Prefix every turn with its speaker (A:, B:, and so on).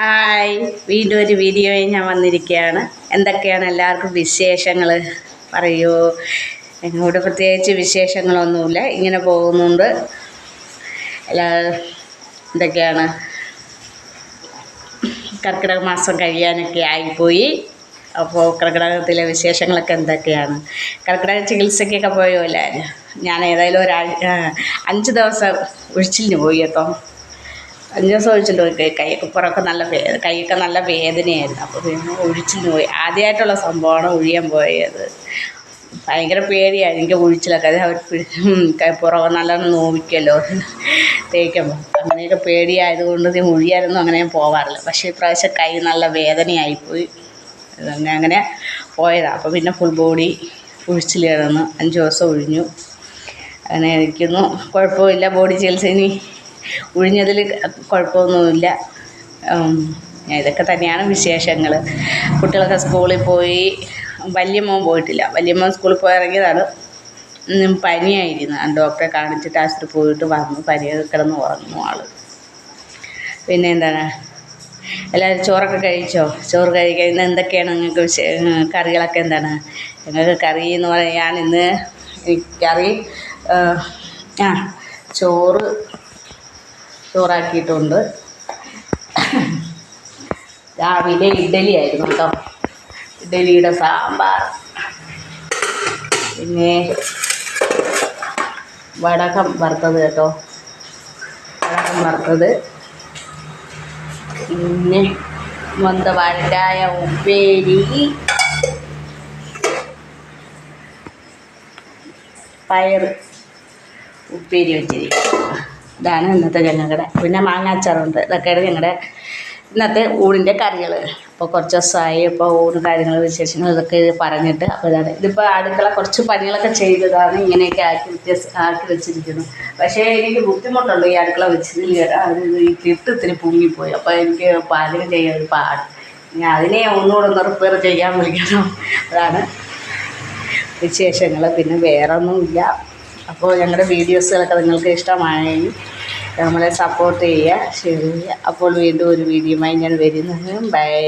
A: Hi, വീണ്ടും ഒരു വീഡിയോയിൽ ഞാൻ വന്നിരിക്കുകയാണ്. എന്തൊക്കെയാണ് എല്ലാവർക്കും വിശേഷങ്ങൾ പറയൂ. എന്നോട് പ്രത്യേകിച്ച് വിശേഷങ്ങളൊന്നുമില്ല, ഇങ്ങനെ പോകുന്നുണ്ട്. എന്തൊക്കെയാണ്, കർക്കിടക മാസം കഴിയാനൊക്കെ ആയിപ്പോയി. അപ്പോൾ കർക്കിടകത്തിലെ വിശേഷങ്ങളൊക്കെ എന്തൊക്കെയാണ്? കർക്കിടക ചികിത്സയ്ക്കൊക്കെ പോയോ എല്ലാവരും? ഞാൻ ഏതായാലും 5 ദിവസം ഉഴിച്ചിലിന് പോയി കേട്ടോ. 5 ദിവസം ഒഴിച്ചിട്ട് പോയി. കൈയൊക്കെ നല്ല വേദനയായിരുന്നു. അപ്പോൾ പിന്നെ ഒഴിച്ചിലിന് പോയി. ആദ്യമായിട്ടുള്ള സംഭവമാണ് ഒഴിയാൻ പോയത്. ഭയങ്കര പേടിയായിരുന്നു എനിക്ക് ഒഴിച്ചിലൊക്കെ. അത് പുറകെ നല്ലോണം നോവിക്കുമല്ലോ തേക്കുമ്പോൾ. അങ്ങനെയൊക്കെ പേടിയായതുകൊണ്ട് ഞാൻ ഒഴിയാനൊന്നും അങ്ങനെ പോകാറില്ല. പക്ഷേ ഇപ്രാവശ്യം കൈ നല്ല വേദനയായിപ്പോയി. അങ്ങനെ പോയതാണ്. അപ്പോൾ പിന്നെ ഫുൾ ബോഡി ഒഴിച്ചിൽ കിടന്ന് 5 ദിവസം ഒഴിഞ്ഞു. അങ്ങനെ ഇരിക്കുന്നു. കുഴപ്പമില്ല. ബോഡി ചികിത്സ ഇനി ഒഴിഞ്ഞതിൽ കുഴപ്പമൊന്നുമില്ല. ഇതൊക്കെ തന്നെയാണ് വിശേഷങ്ങൾ. കുട്ടികളൊക്കെ സ്കൂളിൽ പോയി. വലിയ മോൻ പോയിട്ടില്ല. വലിയ മോൻ സ്കൂളിൽ പോയി ഇറങ്ങിയതാണ്. പനിയായിരുന്നു. ഡോക്ടറെ കാണിച്ചിട്ട് ആശുപത്രി പോയിട്ട് വന്നു. പനി കിടന്ന് ഉറങ്ങുന്നു ആൾ. പിന്നെ എന്താണ്, എല്ലാവരും ചോറൊക്കെ കഴിച്ചോ? ചോറ് കഴിക്കാൻ ഇന്ന് എന്തൊക്കെയാണ് നിങ്ങൾക്ക് കറികളൊക്കെ എന്താണ്? ഞങ്ങൾക്ക് കറി എന്ന് പറയാൻ ഇന്ന് കറി ചോറാക്കിയിട്ടുണ്ട്. രാവിലെ ഇഡ്ഡലി ആയിരുന്നു കേട്ടോ. ഇഡ്ഡലിയുടെ സാമ്പാർ, പിന്നെ വടകം വറുത്തത് കേട്ടോ. വടകം വറുത്തത്, പിന്നെ വാഴക്കായ ഉപ്പേരി, പയർ ഉപ്പേരി വെച്ചിരിക്കും. ഇതാണ് ഇന്നത്തെ ഞങ്ങളുടെ. പിന്നെ മാങ്ങാച്ചാറുണ്ട്. ഇതൊക്കെയാണ് ഞങ്ങളുടെ ഇന്നത്തെ ഊണിൻ്റെ കറികൾ. അപ്പോൾ കുറച്ച് ദിവസമായി ഇപ്പോൾ ഊണ് കാര്യങ്ങൾ വിശേഷങ്ങൾ ഇതൊക്കെ പറഞ്ഞിട്ട്. അപ്പോൾ ഇതാണ് ഇതിപ്പോൾ അടുക്കള കുറച്ച് പണികളൊക്കെ ചെയ്തതാണ്. ഇങ്ങനെയൊക്കെ ആക്കി വെച്ചിരിക്കുന്നു. പക്ഷേ എനിക്ക് ബുദ്ധിമുട്ടുണ്ട് ഈ അടുക്കള വെച്ചതിൽ. അത് ഈ ഇത്തിരി പൊങ്ങിപ്പോയി. അപ്പോൾ എനിക്ക് പാചകം ചെയ്യാൻ ഒരു പാട്. ഞാൻ അതിനെ ഒന്നുകൂടെ റിപ്പയർ ചെയ്യാൻ വിളിക്കണം. അതാണ് വിശേഷങ്ങൾ. പിന്നെ വേറെ ഒന്നുമില്ല. അപ്പോൾ ഞങ്ങളുടെ വീഡിയോസുകളൊക്കെ നിങ്ങൾക്ക് ഇഷ്ടമായെങ്കിൽ നമ്മളെ സപ്പോർട്ട് ചെയ്യുക, ഷെയർ ചെയ്യുക. അപ്പോൾ വീണ്ടും ഒരു വീഡിയോയുമായി ഞാൻ വരുന്നത്. ബൈ.